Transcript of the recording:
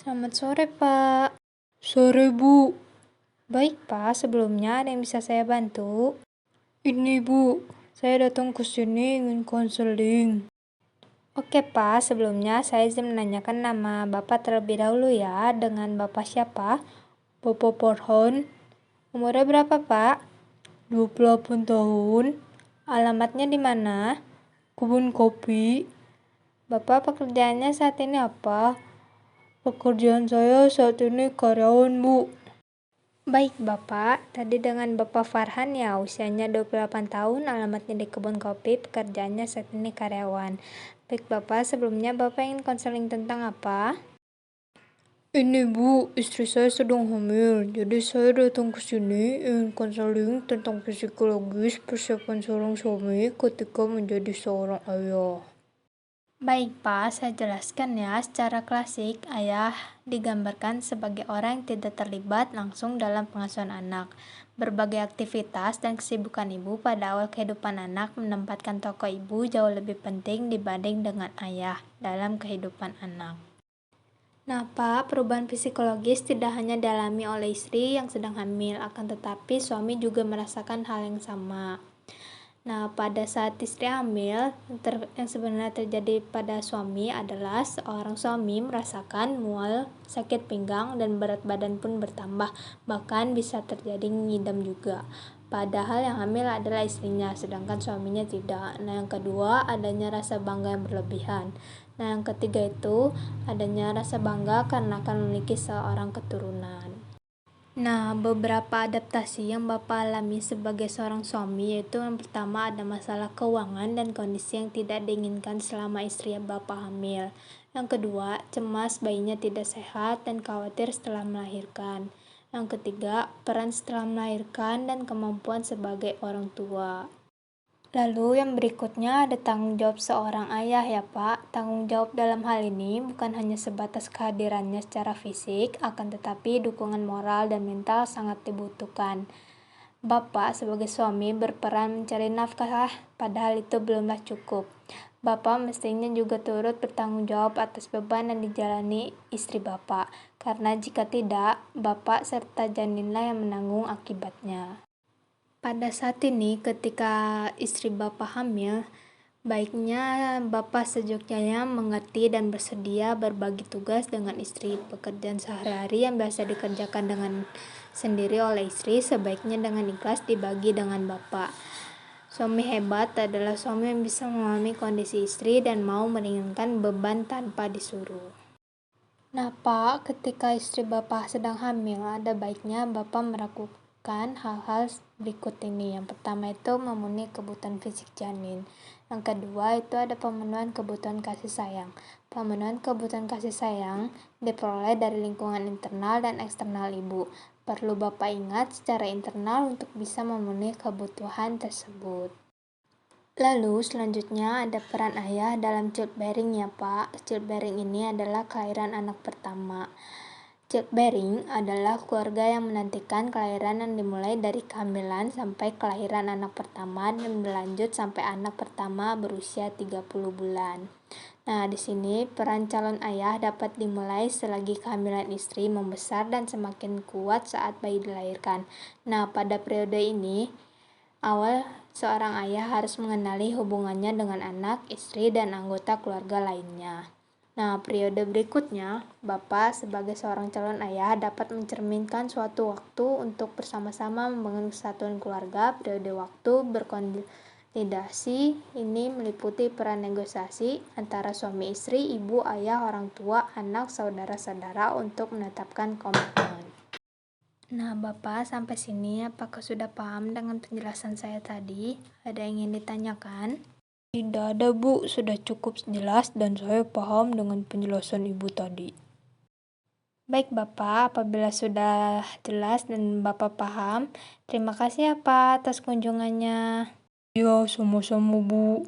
Selamat sore, Pak. Sore, Bu. Baik, Pak. Sebelumnya ada yang bisa saya bantu? Ini, Bu. Saya datang ke sini ingin konseling. Oke, Pak. Sebelumnya saya izin menanyakan nama Bapak terlebih dahulu ya. Dengan Bapak siapa? Bapak Farhan, Umurnya berapa, Pak? 28 tahun, Alamatnya di mana? kebun kopi. Bapak pekerjaannya saat ini apa? Pekerjaan saya saat ini karyawan, Bu. Baik, Bapak. Tadi dengan Bapak Farhan ya, usianya 28 tahun, alamatnya di kebun kopi, pekerjaannya saat ini karyawan. Baik, Bapak. Sebelumnya Bapak ingin konseling tentang apa? Ini, Bu, istri saya sedang hamil. Jadi saya datang ke sini ingin konseling tentang psikologis persiapan seorang suami ketika menjadi seorang ayah. Baik, Pak, saya jelaskan ya. Secara klasik, ayah digambarkan sebagai orang yang tidak terlibat langsung dalam pengasuhan anak. Berbagai aktivitas dan kesibukan ibu pada awal kehidupan anak menempatkan tokoh ibu jauh lebih penting dibanding dengan ayah dalam kehidupan anak. Nah, Pak, perubahan psikologis tidak hanya dialami oleh istri yang sedang hamil, akan tetapi suami juga merasakan hal yang sama. Nah, pada saat istri hamil, yang sebenarnya terjadi pada suami adalah seorang suami merasakan mual, sakit pinggang, dan berat badan pun bertambah. Bahkan bisa terjadi ngidam juga. Padahal yang hamil adalah istrinya, sedangkan suaminya tidak. Nah, yang kedua, adanya rasa bangga yang berlebihan. Nah, yang ketiga itu adanya rasa bangga karena akan memiliki seorang keturunan. Nah, beberapa adaptasi yang Bapak alami sebagai seorang suami yaitu yang pertama ada masalah keuangan dan kondisi yang tidak diinginkan selama istri Bapak hamil. Yang kedua, cemas bayinya tidak sehat dan khawatir setelah melahirkan. Yang ketiga, peran setelah melahirkan dan kemampuan sebagai orang tua. Lalu yang berikutnya ada tanggung jawab seorang ayah ya Pak. Tanggung jawab dalam hal ini bukan hanya sebatas kehadirannya secara fisik, akan tetapi dukungan moral dan mental sangat dibutuhkan. Bapak sebagai suami berperan mencari nafkah, padahal itu belumlah cukup. Bapak mestinya juga turut bertanggung jawab atas beban yang dijalani istri Bapak, karena jika tidak, Bapak serta janinlah yang menanggung akibatnya. Pada saat ini, ketika istri Bapak hamil, baiknya Bapak sejujurnya mengerti dan bersedia berbagi tugas dengan istri. Pekerjaan sehari-hari yang biasa dikerjakan dengan sendiri oleh istri, sebaiknya dengan ikhlas dibagi dengan Bapak. Suami hebat adalah suami yang bisa memahami kondisi istri dan mau meringankan beban tanpa disuruh. Nah, Pak, ketika istri Bapak sedang hamil, ada baiknya Bapak melakukan hal-hal berikut ini. Yang pertama itu memenuhi kebutuhan fisik janin. Yang kedua itu ada pemenuhan kebutuhan kasih sayang. Pemenuhan kebutuhan kasih sayang diperoleh dari lingkungan internal dan eksternal ibu. Perlu Bapak ingat secara internal untuk bisa memenuhi kebutuhan tersebut. Lalu selanjutnya ada peran ayah dalam childbearing ya Pak. Childbearing ini adalah kelahiran anak pertama. Childbearing adalah keluarga yang menantikan kelahiran yang dimulai dari kehamilan sampai kelahiran anak pertama dan berlanjut sampai anak pertama berusia 30 bulan. Nah, di sini peran calon ayah dapat dimulai selagi kehamilan istri membesar dan semakin kuat saat bayi dilahirkan. Nah, pada periode ini awal seorang ayah harus mengenali hubungannya dengan anak, istri, dan anggota keluarga lainnya. Nah, periode berikutnya, Bapak sebagai seorang calon ayah dapat mencerminkan suatu waktu untuk bersama-sama membangun kesatuan keluarga. Periode waktu berkonsolidasi ini meliputi peran negosiasi antara suami istri, ibu, ayah, orang tua, anak, saudara-saudara untuk menetapkan komitmen. Nah, Bapak sampai sini apakah sudah paham dengan penjelasan saya tadi? Ada yang ingin ditanyakan? Tidak ada, Bu. Sudah cukup jelas dan saya paham dengan penjelasan Ibu tadi. Baik, Bapak. Apabila sudah jelas dan Bapak paham, terima kasih ya Pak atas kunjungannya. Ya, sama-sama, Bu.